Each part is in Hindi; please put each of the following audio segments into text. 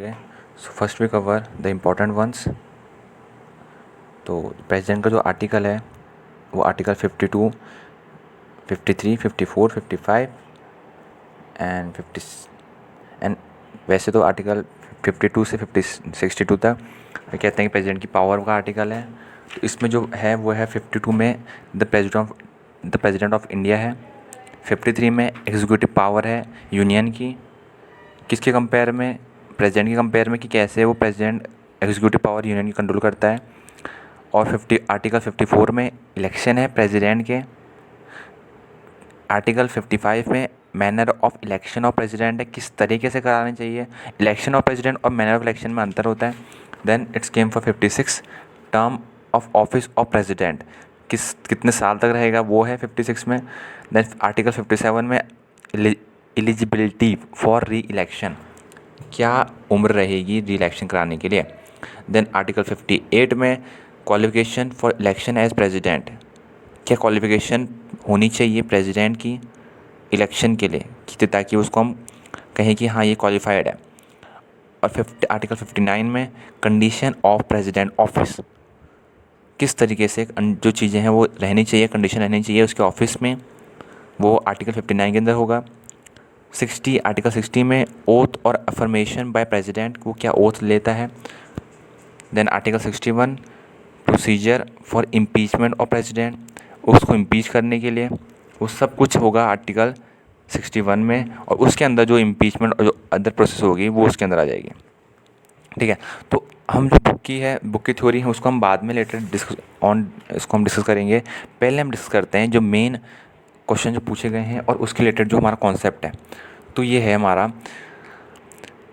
Okay, so first we cover the important ones. तो प्रेसिडेंट का जो आर्टिकल है वो आर्टिकल 52, 53, 54, 55 एंड 50 एंड वैसे तो आर्टिकल 52 से 62 तक कहते हैं कि प्रेसिडेंट की पावर का आर्टिकल है। तो इसमें जो है वो है 52 में द प्रेसिडेंट ऑफ इंडिया है। 53 में एग्जीक्यूटिव पावर है यूनियन की। किसके कंपेयर में? प्रेसिडेंट के कंपेयर में कि कैसे वो प्रेसिडेंट एग्जीक्यूटिव पावर यूनियन की कंट्रोल करता है। और आर्टिकल 54 में इलेक्शन है प्रेसिडेंट के। आर्टिकल 55 में manner of election of president है, किस तरीके से करानी चाहिए। इलेक्शन ऑफ प्रेसिडेंट और मैनर ऑफ इलेक्शन में अंतर होता है। Then it's came for 56 term of office of president, कितने साल तक रहेगा वो है 56 में। देन आर्टिकल 57 में एलिजिबिलिटी फॉर री इलेक्शन, क्या उम्र रहेगी री इलेक्शन कराने के लिए। देन आर्टिकल 58 में qualification for election as president, क्या क्वालिफिकेशन होनी चाहिए प्रेसिडेंट की इलेक्शन के लिए ताकि उसको हम कहें कि हाँ ये क्वालिफाइड है। और आर्टिकल 59 में कंडीशन ऑफ प्रेसिडेंट ऑफिस, किस तरीके से जो चीज़ें हैं वो रहनी चाहिए, कंडीशन रहनी चाहिए उसके ऑफिस में, वो आर्टिकल 59 के अंदर होगा। आर्टिकल 60 में ओथ और अफर्मेशन बाय प्रेसिडेंट, वो क्या ओथ लेता है। Then article 61 procedure for impeachment of president, उसको इम्पीच करने के लिए, वो सब कुछ होगा आर्टिकल 61 में। और उसके अंदर जो इम्पीचमेंट और जो अदर प्रोसेस होगी वो उसके अंदर आ जाएगी। ठीक है, तो हम जो बुक की थ्योरी है उसको हम बाद में लेटर इसको हम डिस्कस करेंगे। पहले हम डिस्कस करते हैं जो मेन क्वेश्चन जो पूछे गए हैं और उसके रिलेटेड जो हमारा कॉन्सेप्ट है। तो ये है हमारा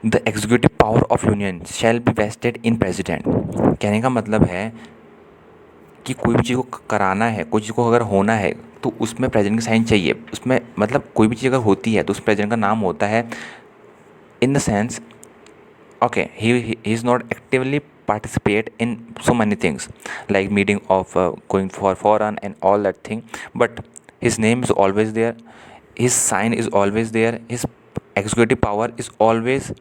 the executive power of union shall be vested in president. कहने का मतलब है कि कोई भी चीज़ को कराना है, कोई चीज़ को अगर होना है तो उसमें प्रेसिडेंट की साइन चाहिए। उसमें मतलब कोई भी चीज़ अगर होती है तो उस प्रेसिडेंट का नाम होता है। In the sense okay, he is not actively participate in so many things like meeting of going for foreign and all that thing, but his name is always there, his sign is always there, his executive power is always,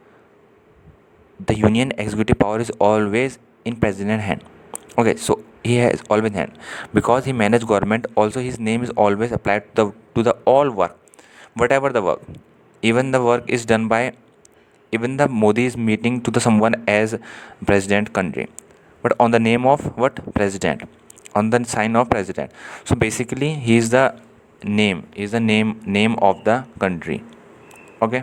the union executive power is always in president hand. Okay, so he has always hand because he manage government. Also his name is always applied to the all work, whatever the work, even the work is done by, even the Modi is meeting to the someone as president country, but on the name of what? President, on the sign of president. So basically he is the name of the country. Okay,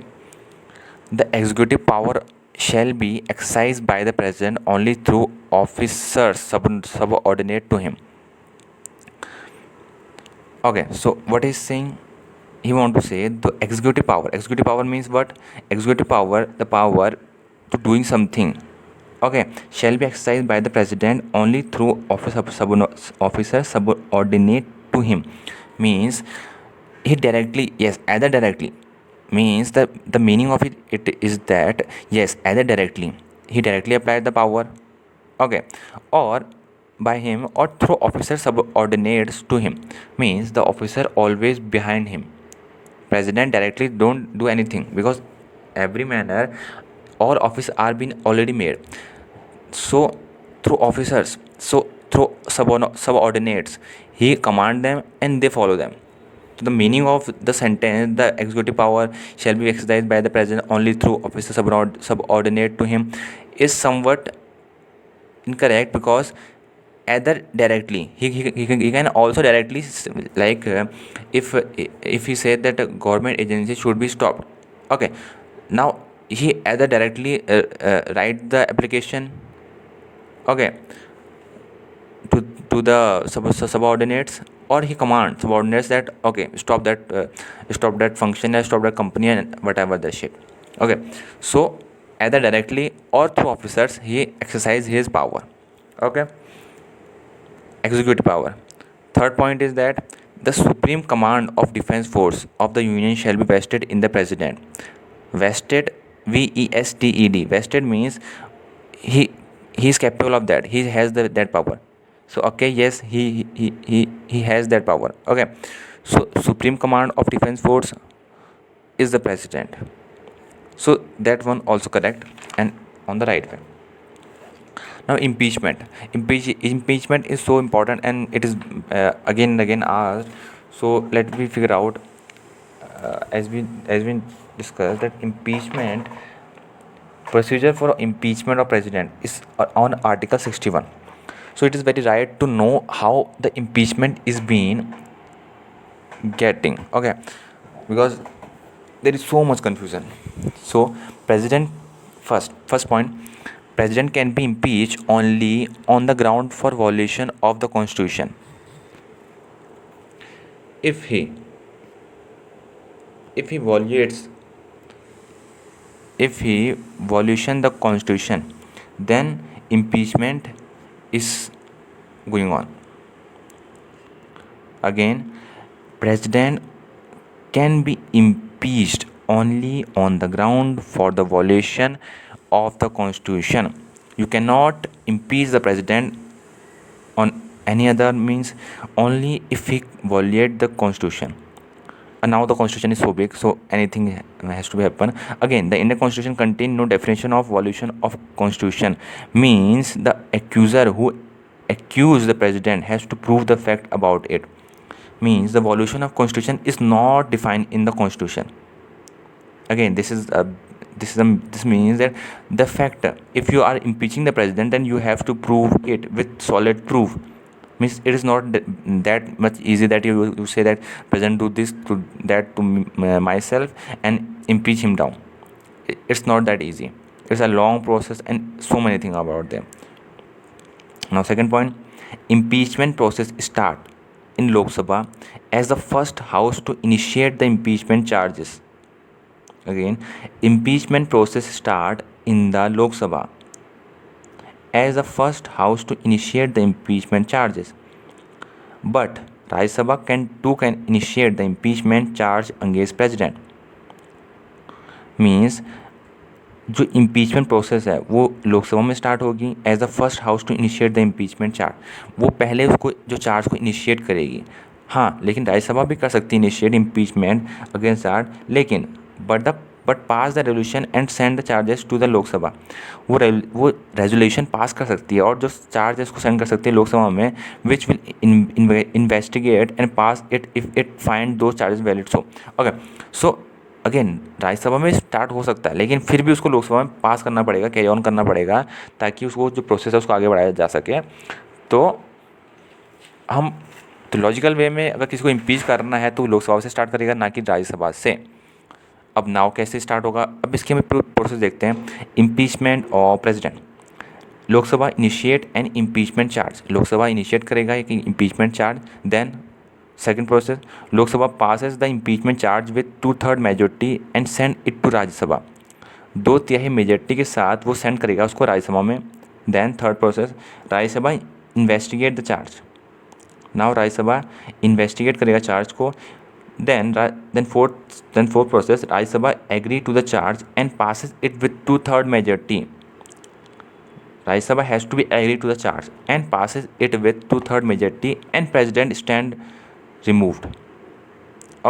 the executive power shall be exercised by the president only through officers subordinate to him. Okay, so what is saying, he want to say the executive power means what? Executive power, the power to doing something, okay, shall be exercised by the president only through officer subordinate to him. Means he directly, yes, either directly, means the meaning of it is that yes, either directly he directly applied the power, okay, or by him or through officer subordinates to him, means the officer always behind him. President directly don't do anything because every manner all office are been already made. So through officers, so through subordinates, he command them and they follow them. So the meaning of the sentence, the executive power shall be exercised by the president only through officer subordinate to him, is somewhat incorrect because either directly he can also directly like if he said that a government agency should be stopped, okay, now he either directly write the application, okay, to the subordinates, or he commands subordinates that okay, stop that function and stop that company and whatever the shit. Okay, so either directly or through officers he exercise his power. Okay, executive power. Third point is that the supreme command of defense force of the union shall be vested in the president. Vested, vested, vested means he is capable of that, he has that power. So okay, yes, he has that power. Okay, so supreme command of defense force is the president. So that one also correct. And on the right way. Now impeachment is so important, and it is again and again asked. So let me figure out, as we discussed, that impeachment procedure for impeachment of president is on Article 61. So it is very right to know how the impeachment is being getting, okay, because there is so much confusion. So president, first point, president can be impeached only on the ground for violation of the constitution. if he if he violates if he violation the constitution, then impeachment is going on. Again, president can be impeached only on the ground for the violation of the constitution. You cannot impeach the president on any other means, only if he violate the constitution. And now the constitution is so big, so anything has to be happen. Again, the Indian constitution contain no definition of violation of constitution, means the accuser who accuse the president has to prove the fact about it. Means the violation of constitution is not defined in the constitution. Again, this means that the fact, if you are impeaching the president, then you have to prove it with solid proof. Means it is not that much easy that you say that president do this to that to myself and impeach him down. It's not that easy. It's a long process and so many things about them. Now second point, impeachment process start in Lok Sabha as the first house to initiate the impeachment charges. Again, impeachment process start in the Lok Sabha as the first house to initiate the impeachment charges. But Rajya Sabha can initiate the impeachment charge against president. Means जो इम्पीचमेंट प्रोसेस है वो लोकसभा में स्टार्ट होगी as the first house to initiate the impeachment charge. वो पहले उसको जो चार्ज को इनिशिएट करेगी. हाँ, लेकिन राज्यसभा भी कर सकती है इनिशिएट इम्पीचमेंट अगेंस्ट चार्ज, लेकिन but pass the resolution and send the charges to the Lok Sabha. वो रेजोल्यूशन पास कर सकती है और जो चार्ज है उसको सेंड कर सकती है लोकसभा में, which will investigate and pass it if it find the charges valid. Okay, so again Rajya Sabha में स्टार्ट हो सकता है, लेकिन फिर भी उसको लोकसभा में पास करना पड़ेगा, कैरी ऑन करना पड़ेगा, ताकि उसको जो प्रोसेस है उसको आगे बढ़ाया जा सके. तो लॉजिकल वे में अगर किसी को इम्पीच करना है तो लोकसभा से स्टार्ट करेगा, ना कि राज्यसभा से. अब नाउ कैसे स्टार्ट होगा, अब इसके हमें प्रोसेस देखते हैं. इम्पीचमेंट और president. Lok Sabha initiate an impeachment charge. Lok Sabha initiate करेगा एक impeachment charge. Then second process, Lok Sabha passes the impeachment charge with 2/3 majority and send it to Rajya Sabha. 2/3 majority के साथ वो सेंड करेगा उसको राज्यसभा में. Then third process, Rajya Sabha investigate the charge. Now Rajya Sabha investigate करेगा चार्ज को. Then fourth process, Rajya Sabha agree to the charge and passes it with 2/3 majority. Rajya Sabha has to be agree to the charge and passes it with 2/3 majority, and president stand removed.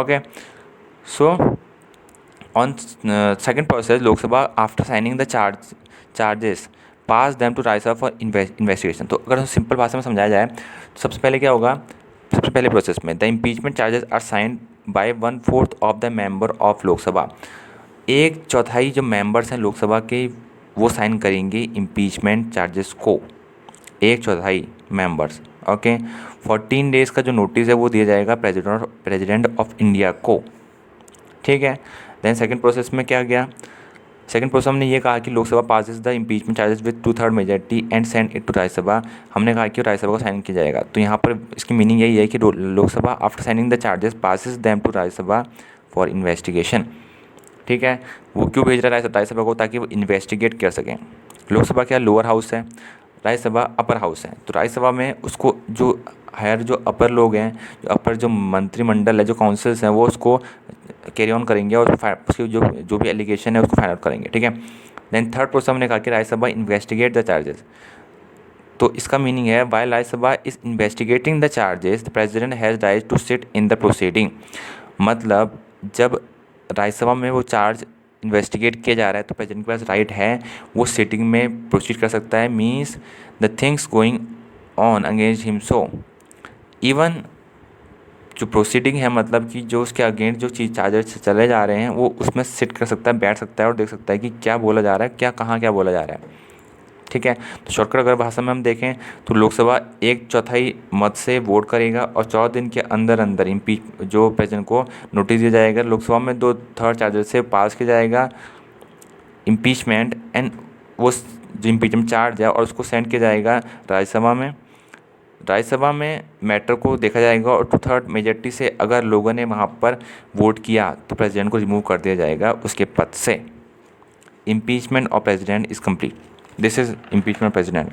Okay, so on second process, Lok Sabha after signing the charges pass them to Rajya Sabha for investigation. तो अगर सिंपल भाषा में समझाया जाए तो सबसे पहले क्या होगा, सबसे पहले प्रोसेस में the impeachment charges are signed by 1/4 of the member of Lok Sabha. 1/4 जो मेंबर्स हैं लोकसभा के वो साइन करेंगे इम्पीचमेंट चार्जेस को. 1/4 मेंबर्स. ओके, 14 डेज़ का जो नोटिस है वो दिया जाएगा प्रेसिडेंट ऑफ इंडिया को. ठीक है. देन सेकंड प्रोसेस में क्या गया, सेकंड प्रोसेस हमने ये कहा कि Lok Sabha passes the impeachment charges with 2/3 majority and send it to Rajya Sabha. हमने कहा कि राज्यसभा को साइन किया जाएगा. तो यहाँ पर इसकी मीनिंग यही है कि Lok Sabha after signing the charges passes them to Rajya Sabha for investigation. ठीक है. वो क्यों भेज रहा है राज्यसभा को, ताकि वो इन्वेस्टिगेट कर सकें. लोकसभा क्या लोअर हाउस है, राज्यसभा अपर हाउस है. तो राज्यसभा में उसको जो हायर जो अपर लोग हैं, जो अपर जो मंत्रिमंडल है, जो काउंसिल्स हैं, वो उसको कैरी ऑन करेंगे और उसकी जो भी एलिगेशन है उसको फाइंड आउट करेंगे. ठीक है. देन थर्ड प्रोसेस हमने कहा कि राज्यसभा इन्वेस्टिगेट द चार्जेस. तो इसका मीनिंग है while Rajya Sabha is investigating the charges the president has right to sit in the proceeding. मतलब जब राज्यसभा में वो चार्ज इन्वेस्टिगेट किया जा रहा है तो प्रेसिडेंट के पास राइट है, वो सिटिंग में प्रोसीड कर सकता है। Means the things going on against him, so even जो प्रोसीडिंग है, मतलब कि जो उसके अगेंस्ट जो चीज़ चार्जेस चले जा रहे हैं वो उसमें सिट कर सकता है, बैठ सकता है और देख सकता है कि क्या बोला जा रहा है, क्या कहाँ क्या बोला जा रहा है। ठीक है, तो शॉर्टकट अगर भाषा में हम देखें तो लोकसभा 1/4 मत से वोट करेगा और 14 दिन के अंदर अंदर जो प्रेसिडेंट को नोटिस दिया जाएगा। लोकसभा में 2/3 चार्जेस से पास किया जाएगा इम्पीचमेंट, एंड वो जो इम्पीचमेंट चार्ज है और उसको सेंड किया जाएगा राज्यसभा में। राज्यसभा में मैटर को देखा जाएगा और 2/3 मेजॉरिटी से अगर लोगों ने वहाँ पर वोट किया तो प्रेसिडेंट को रिमूव कर दिया जाएगा उसके पद से। Impeachment of president is complete, this is impeachment president.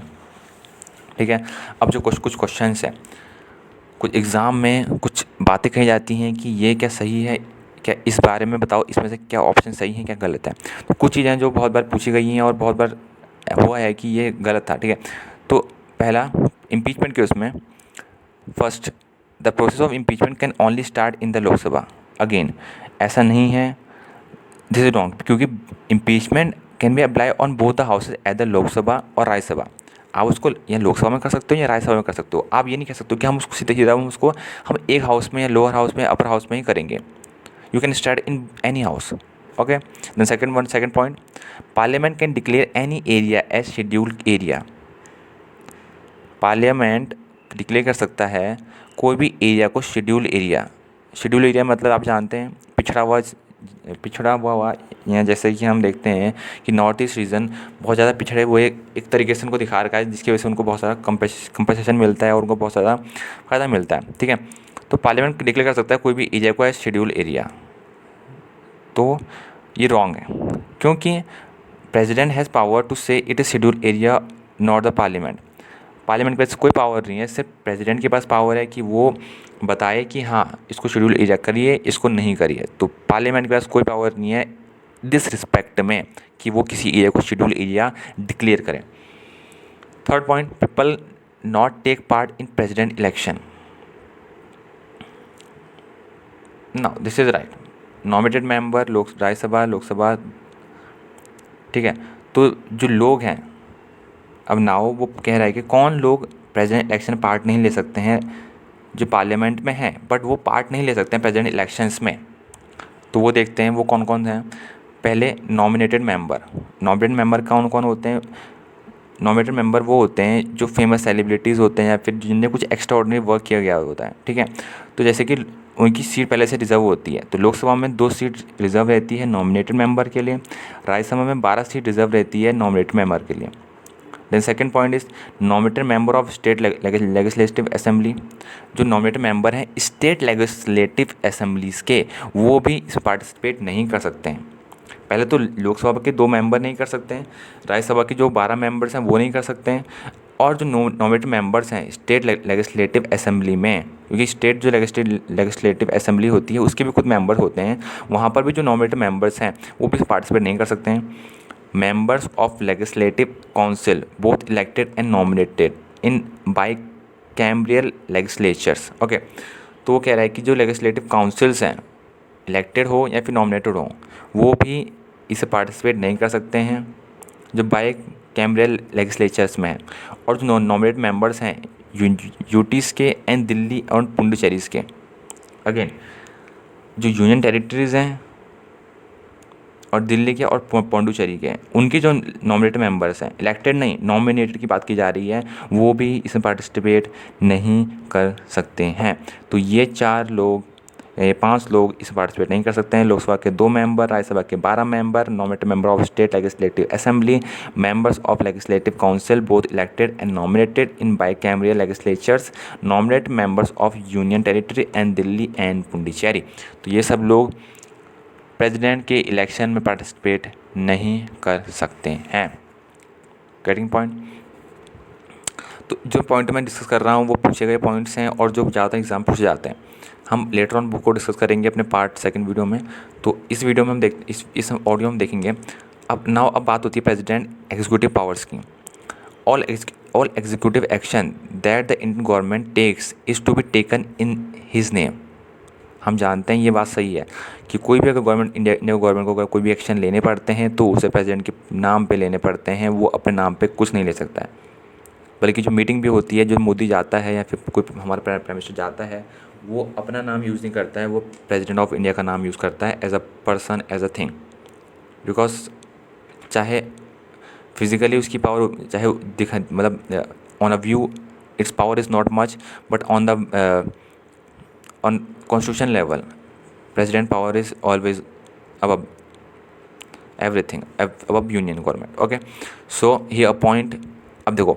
ठीक है, अब जो कुछ क्वेश्चंस हैं, कुछ एग्ज़ाम में कुछ बातें कही जाती हैं कि ये क्या सही है, क्या इस बारे में बताओ, इसमें से क्या ऑप्शन सही है क्या गलत है। तो कुछ चीज़ें जो बहुत बार पूछी गई हैं और बहुत बार हुआ है कि ये गलत था। ठीक है, तो पहला इम्पीचमेंट के उसमें first, the process of impeachment can only start in the Lok Sabha. Again ऐसा नहीं है, दिस इज रॉन्ग, क्योंकि impeachment can be apply on both the houses at the Lok Sabha और राज्यसभा। आप उसको या लोकसभा में कर सकते हो या राज्यसभा में कर सकते हो। आप ये नहीं कह सकते हो कि हम उसको सीधे सीधा हम एक हाउस में या लोअर हाउस में अपर हाउस में ही करेंगे। You can start in any house. Okay, then second point, parliament can declare any area as scheduled area. Parliament declare कर सकता है कोई भी एरिया को शेड्यूल एरिया। शेड्यूल एरिया मतलब आप जानते हैं पिछड़ा हुआ या जैसे कि हम देखते हैं कि नॉर्थ ईस्ट रीजन बहुत ज़्यादा पिछड़े हुए एक तरीके से उनको दिखा रखा है, जिसकी वजह से उनको बहुत सारा कंपनसेशन मिलता है और उनको बहुत ज़्यादा फ़ायदा मिलता है। ठीक है, तो पार्लियामेंट डिक्लेयर कर सकता है कोई भी एरिया को एज शेड्यूल एरिया। तो ये रॉन्ग है, क्योंकि प्रेसिडेंट हैज़ पावर टू से it is schedule area not the parliament. Parliament के पास कोई पावर नहीं है, सिर्फ प्रेसिडेंट के पास पावर है कि वो बताए कि हाँ इसको शेड्यूल एरिया करिए, इसको नहीं करिए। तो पार्लियामेंट के पास कोई पावर नहीं है दिस रिस्पेक्ट में कि वो किसी एरिया को शेड्यूल एरिया डिक्लेयर करें। Third point, people not take part in president election. Now this is right, nominated member Rajya Sabha Lok Sabha. ठीक है, तो जो लोग हैं, अब नाउ वो कह रहा है कि कौन लोग प्रेसिडेंट इलेक्शन पार्ट नहीं ले सकते हैं, जो पार्लियामेंट में हैं बट वो पार्ट नहीं ले सकते हैं प्रेसिडेंट इलेक्शंस में। तो वो देखते हैं वो कौन कौन हैं। पहले नॉमिनेटेड मेंबर कौन कौन होते हैं। नॉमिनेटेड मेंबर वो होते हैं जो फेमस सेलिब्रिटीज़ होते हैं या फिर जिनने कुछ एक्स्ट्रा ऑर्डिनरी वर्क किया गया होता है। ठीक है, तो जैसे कि उनकी सीट पहले से रिजर्व होती है। तो लोकसभा में 2 सीट रिजर्व रहती है नॉमिनेटेड मेंबर के लिए, राज्यसभा में 12 सीट रिजर्व रहती है नॉमिनेटेड मेंबर के लिए। Then second point is nominated member of state legislative assembly. जो नॉमिनेटेड मेंबर हैं स्टेट लेजिस्लेटिव असेंबलीज़ के, वो भी इस पार्टिसिपेट नहीं कर सकते हैं। पहले तो लोकसभा के 2 मेंबर नहीं कर सकते हैं, राज्यसभा के जो 12 मेंबर्स हैं वो नहीं कर सकते हैं, और जो नॉमिनेटेड मेंबर्स हैं स्टेट लेजिस्लेटिव असेंबली में, क्योंकि स्टेट जो लेजिस्लेटिव असेंबली होती है उसके भी खुद मेंबर्स होते हैं, वहाँ पर भी जो नॉमिनेटेड मेंबर्स हैं वो भी पार्टिसिपेट नहीं कर सकते हैं। Members of legislative council both elected and nominated in bicameral legislatures. Okay, तो वो कह रहा है कि जो लेजिस्लेटिव काउंसिल्स हैं इलेक्टेड हो या फिर नॉमिनेटेड हो, वो भी इसे पार्टिसिपेट नहीं कर सकते हैं जो बाई कैम्ब्रियल लेजिस्लेचर्स में है। और जो नॉमिनेटेड मेंबर्स हैं यूटीज़ के एंड दिल्ली और पुडुचेरीज़ के। अगेन जो यूनियन टेरिटरीज़ हैं और दिल्ली के और पौंडुचेरी के, उनके जो नॉमिनेटेड मेंबर्स हैं इलेक्टेड नहीं नॉमिनेटेड की बात की जा रही है, वो भी इसमें पार्टिसिपेट नहीं कर सकते हैं। तो ये 5 लोग इसमें पार्टिसिपेट नहीं कर सकते हैं। लोकसभा के 2 मेंबर, राज्यसभा के 12 member, nominated member of state legislative assembly, members of legislative council both elected and nominated in bicameral legislatures, nominated members of union territory and Delhi and Puducherry. तो ये सब लोग प्रेसिडेंट के इलेक्शन में पार्टिसिपेट नहीं कर सकते हैं। Getting point. तो जो पॉइंट मैं डिस्कस कर रहा हूँ वो पूछे गए पॉइंट्स हैं और जो ज़्यादा एग्जाम पूछे जाते हैं। हम लेटर ऑन बुक को डिस्कस करेंगे अपने पार्ट 2 वीडियो में। तो इस वीडियो में हम इस ऑडियो में देखेंगे। अब बात होती है प्रेसिडेंट एग्जीक्यूटिव पावर्स की। All executive action that the Indian government takes is to be taken in his name. हम जानते हैं ये बात सही है कि कोई भी अगर गवर्नमेंट इंडिया गवर्नमेंट को अगर कोई भी एक्शन लेने पड़ते हैं तो उसे प्रेसिडेंट के नाम पे लेने पड़ते हैं, वो अपने नाम पे कुछ नहीं ले सकता है। बल्कि जो मीटिंग भी होती है, जो मोदी जाता है या फिर कोई हमारा प्राइम मिनिस्टर जाता है, वो अपना नाम यूज़ नहीं करता है, वो प्रेसिडेंट ऑफ इंडिया का नाम यूज़ करता है as a person, as a thing. Because चाहे फिजिकली उसकी पावर चाहे दिखा मतलब on a view it's power is not much, but on constitution level president power is always above everything, above union government. Okay, so he appoint, अब देखो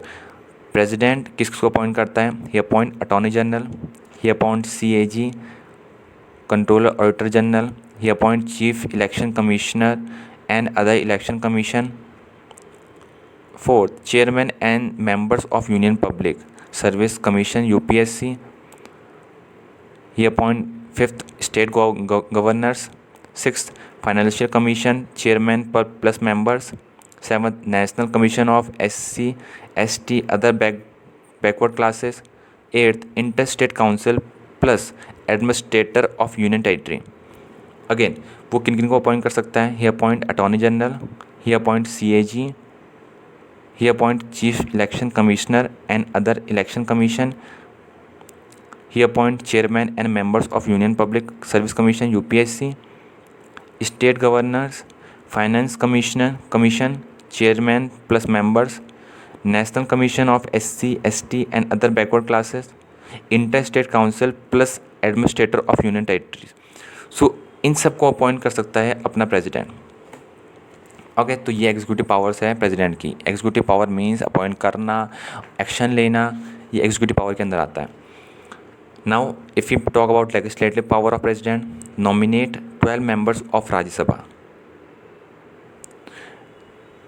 प्रेसिडेंट किसको अपॉइंट करता है, he appoint attorney general, he appoint CAG controller auditor general, he appoint chief election commissioner and other election commission. Fourth, chairman and members of union public service commission UPSC। He appoint fifth, state governors. Sixth, financial commission chairman पर plus members. Seventh, national commission of SC ST other backward classes. Eighth, inter state council plus administrator of union territory. Again वो किन किन को अपॉइंट कर सकता है, he appoint attorney general, he appoint CAG, he appoint chief election commissioner and other election commission, he appoint chairman and members of union public service commission UPSC। State governors, finance commission chairman plus members, national commission of SC ST and other backward classes, inter state council plus administrator of union territories. So इन सब को अपॉइंट कर सकता है अपना प्रेसिडेंट। ओके, तो ये एग्जीक्यूटिव पावर्स है प्रेसिडेंट की। एग्जीक्यूटिव पावर मीन्स अपॉइंट करना, एक्शन लेना, ये एग्जीक्यूटिव पावर के अंदर आता है। Now if you talk about legislative power of president, nominate 12 members of Rajya Sabha.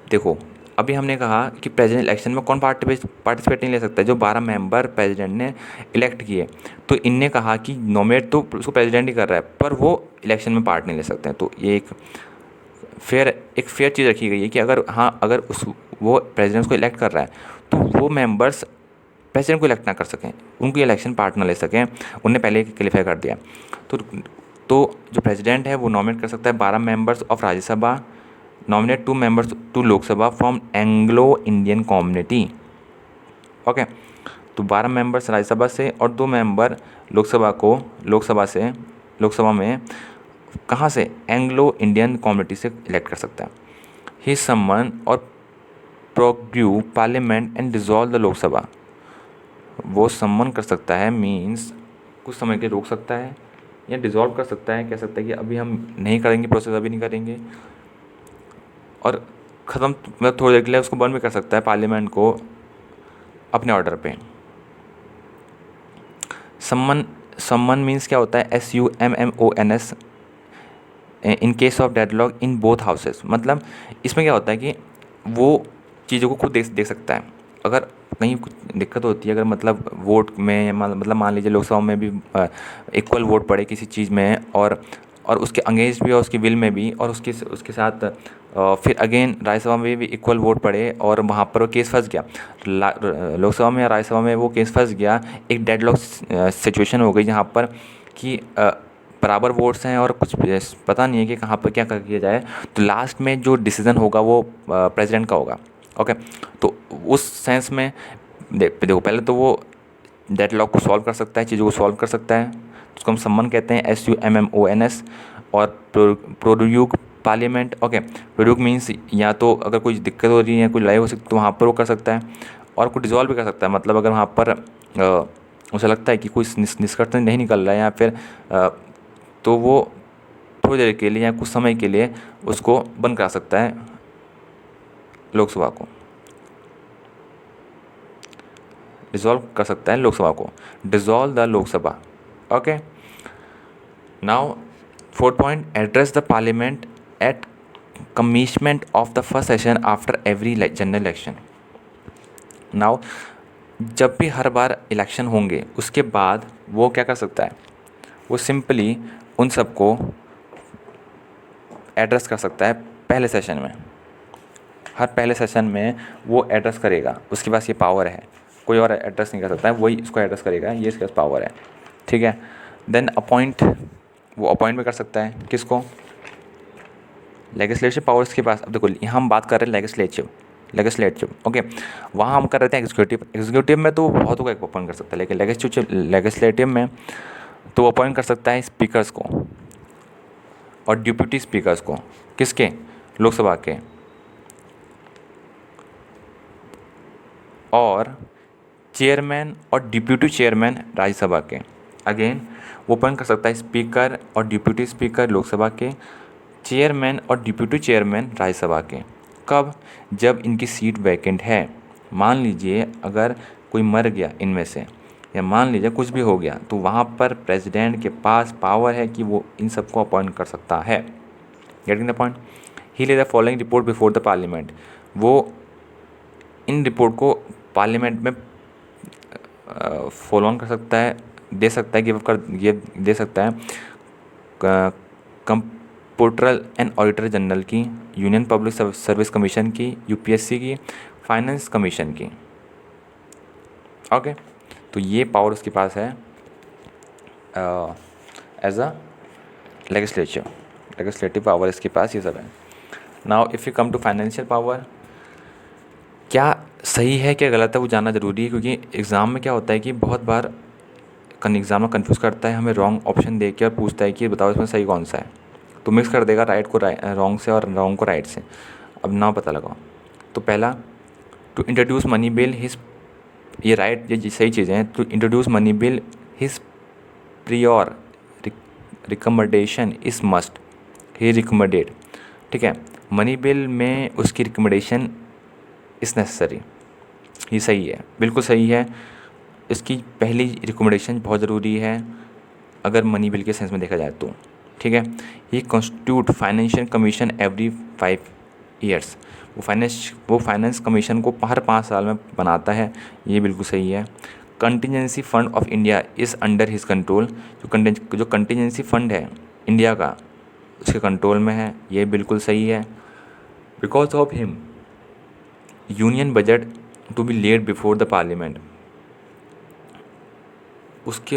देखो अभी हमने कहा कि प्रेसिडेंट इलेक्शन में कौन पार्टिसिपेट नहीं ले सकता है, जो 12 मेंबर प्रेसिडेंट ने इलेक्ट किए। तो इनने कहा कि नॉमिनेट तो उसको प्रेसिडेंट ही कर रहा है, पर वो इलेक्शन में पार्ट नहीं ले सकते हैं। तो ये एक फेयर चीज़ रखी गई है कि अगर वो प्रेसिडेंट को इलेक्ट कर रहा है तो वो मेंबर्स प्रेसिडेंट को इलेक्ट ना कर सकें, उनकी इलेक्शन पार्ट ना ले सकें, उनने पहले क्लियर कर दिया। तो जो प्रेसिडेंट है वो नॉमिनेट कर सकता है 12 members of Rajya Sabha, nominate 2 members to Lok Sabha from Anglo Indian community. Okay, तो 12 मेंबर्स राज्यसभा से और 2 मेंबर लोकसभा में कहाँ से, एंग्लो इंडियन कम्युनिटी से इलेक्ट कर सकता है। ही समन और prorogue parliament and dissolve the Lok Sabha. वो समन कर सकता है मींस कुछ समय के रोक सकता है या डिसॉल्व कर सकता है, कह सकता है कि अभी हम नहीं करेंगे प्रोसेस, अभी नहीं करेंगे, और ख़त्म मतलब थोड़ी देर के लिए उसको बंद भी कर सकता है पार्लियामेंट को अपने ऑर्डर पे। समन मींस क्या होता है, SUMMONS in case of deadlock in both houses. मतलब इसमें क्या होता है कि वो चीज़ों को खुद देख सकता है। अगर कहीं कुछ दिक्कत होती है, अगर मतलब वोट में मतलब मान लीजिए लोकसभा में भी इक्वल वोट पड़े किसी चीज़ में और उसके अगेंस्ट भी और उसकी विल में भी, और उसके साथ फिर अगेन राज्यसभा में भी इक्वल वोट पड़े और वहाँ पर वो केस फंस गया, लोकसभा में या राज्यसभा में वो केस फंस गया, एक डेडलॉक सिचुएशन हो गई जहाँ पर कि बराबर वोट्स हैं और कुछ पता नहीं है कि कहाँ पर क्या किया जाए, तो लास्ट में जो डिसीज़न होगा वो प्रेसिडेंट का होगा। ओके, तो उस सेंस में देखो पहले तो वो डेडलॉक को सॉल्व कर सकता है, चीज़ों को सॉल्व कर सकता है, उसको हम सम्मन कहते हैं SUMMONS। और प्रोड्यूक पार्लियामेंट। ओके, प्रोड्यूक मीन्स या तो अगर कोई दिक्कत हो रही है, कोई लड़ाई हो सकती है तो वहाँ पर वो कर सकता है, और कुछ डिज़ोल्व भी कर सकता है। मतलब अगर वहाँ पर उसे लगता है कि कोई निष्कर्ष नहीं निकल रहा है या फिर तो वो थोड़ी देर के लिए या कुछ समय के लिए उसको बंद करा सकता है लोकसभा को, डिज़ोल्व कर सकता है लोकसभा को, dissolve the Lok Sabha. Okay, now fourth point, address the parliament at commencement of the first session after every general election. Now जब भी हर बार इलेक्शन होंगे उसके बाद वो क्या कर सकता है, वो सिंपली उन सबको एड्रेस कर सकता है पहले सेशन में। हर पहले सेशन में वो एड्रेस करेगा, उसके पास ये पावर है, कोई और एड्रेस नहीं कर सकता है, वही इसको एड्रेस करेगा, ये इसके पास पावर है। ठीक है, देन अपॉइंट वो अपॉइंट भी कर सकता है किसको, लेजिस्लेटिव पावर्स के पास। अब देखो यहाँ हम बात कर रहे हैं लेजिस्लेटिव ओके, वहाँ हम कर रहे थे एग्जीक्यूटिव में तो बहुतों को अपॉइंट कर सकता है, लेकिन लेजिस्लेटिव में तो वो अपॉइंट कर सकता है स्पीकर्स को और डिप्यूटी स्पीकर्स को, किसके, लोकसभा के, और चेयरमैन और डिप्यूटी चेयरमैन राज्यसभा के। अगेन वो अपॉइंट कर सकता है स्पीकर और डिप्यूटी स्पीकर लोकसभा के, चेयरमैन और डिप्यूटी चेयरमैन राज्यसभा के। कब, जब इनकी सीट वैकेंट है। मान लीजिए अगर कोई मर गया इनमें से, या मान लीजिए कुछ भी हो गया, तो वहाँ पर प्रेसिडेंट के पास पावर है कि वो इन सबको अपॉइंट कर सकता है। Getting the point. He lay the following report before the parliament, वो इन रिपोर्ट को पार्लियामेंट में फॉलो ऑन कर सकता है, दे सकता है, ये दे सकता है कंप्ट्रोलर एंड ऑडिटर जनरल की, यूनियन पब्लिक सर्विस कमीशन की, यूपीएससी की, फाइनेंस कमीशन की। ओके, तो ये पावर उसके पास है एज अ लेजिस्लेटिव पावर इसके पास ये सब है। Now if you come to financial power, क्या सही है क्या गलत है वो जानना ज़रूरी है, क्योंकि एग्ज़ाम में क्या होता है कि बहुत बार एग्ज़ाम में कंफ्यूज करता है, हमें रॉन्ग ऑप्शन दे के और पूछता है कि बताओ इसमें सही कौन सा है, तो मिक्स कर देगा राइट को रॉन्ग से और रॉन्ग को राइट से। अब ना पता लगाओ। तो पहला, to introduce money bill his, ये राइट, ये सही चीज़ें हैं। To introduce money bill his prior recommendation is must, he recommended. ठीक है, मनी बिल में उसकी रिकमेंडेशन इज़ नेसेसरी, ये सही है, बिल्कुल सही है। इसकी पहली रिकमेंडेशन बहुत ज़रूरी है अगर मनी बिल के सेंस में देखा जाए तो। ठीक है, he constitute financial commission every 5 years, वो फाइनेंस कमीशन को हर 5 साल में बनाता है, ये बिल्कुल सही है। Contingency fund of India is under his control, जो कंटिजेंसी फंड है इंडिया का उसके कंट्रोल में है, ये बिल्कुल सही है। Because of him union budget to be laid before the parliament, उसकी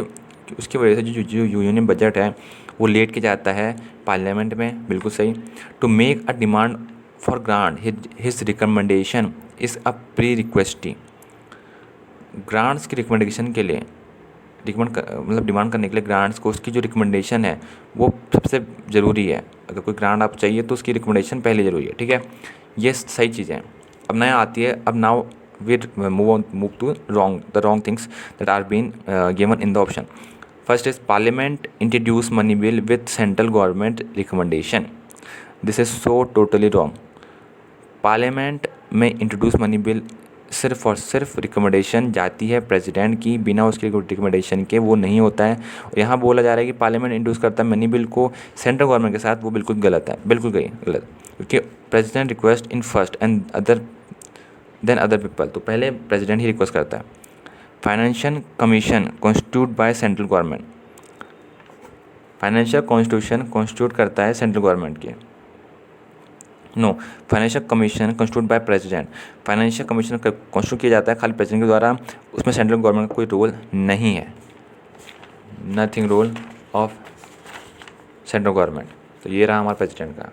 वजह से जो यूनियन बजट है वो लेट के जाता है पार्लियामेंट में, बिल्कुल सही। To make a demand for grant his recommendation is a prerequisite, grants की रिकमेंडेशन के लिए डिमांड करने के लिए ग्रांट्स को उसकी जो रिकमेंडेशन है वो सबसे ज़रूरी है। अगर कोई ग्रांट आप चाहिए तो उसकी रिकमेंडेशन पहले ज़रूरी है। ठीक है, ये सही चीज़ें हैं। अब नया आती है, अब now we move to the wrong things that are being given in the option. First is parliament introduce money bill with central government recommendation. This is so totally wrong. Parliament में इंट्रोड्यूस मनी बिल सिर्फ और सिर्फ रिकमेंडेशन जाती है प्रेसिडेंट की, बिना उसके रिकमेंडेशन के वो नहीं होता है। यहाँ बोला जा रहा है कि पार्लियामेंट इंट्रोड्यूस करता है मनी बिल को सेंट्रल गवर्नमेंट के साथ, वो बिल्कुल गलत है, बिल्कुल गलत, क्योंकि president request in first and then other people, तो पहले प्रेसिडेंट ही रिक्वेस्ट करता है। Financial commission constitute by central government, financial constitution constitute करता है सेंट्रल गवर्नमेंट के, no, financial commission constitute by president, financial commission constitute किया जाता है खाली प्रेसिडेंट के द्वारा, उसमें सेंट्रल गवर्नमेंट का कोई रोल नहीं है, nothing role of central government. तो ये रहा हमारा प्रेसिडेंट का।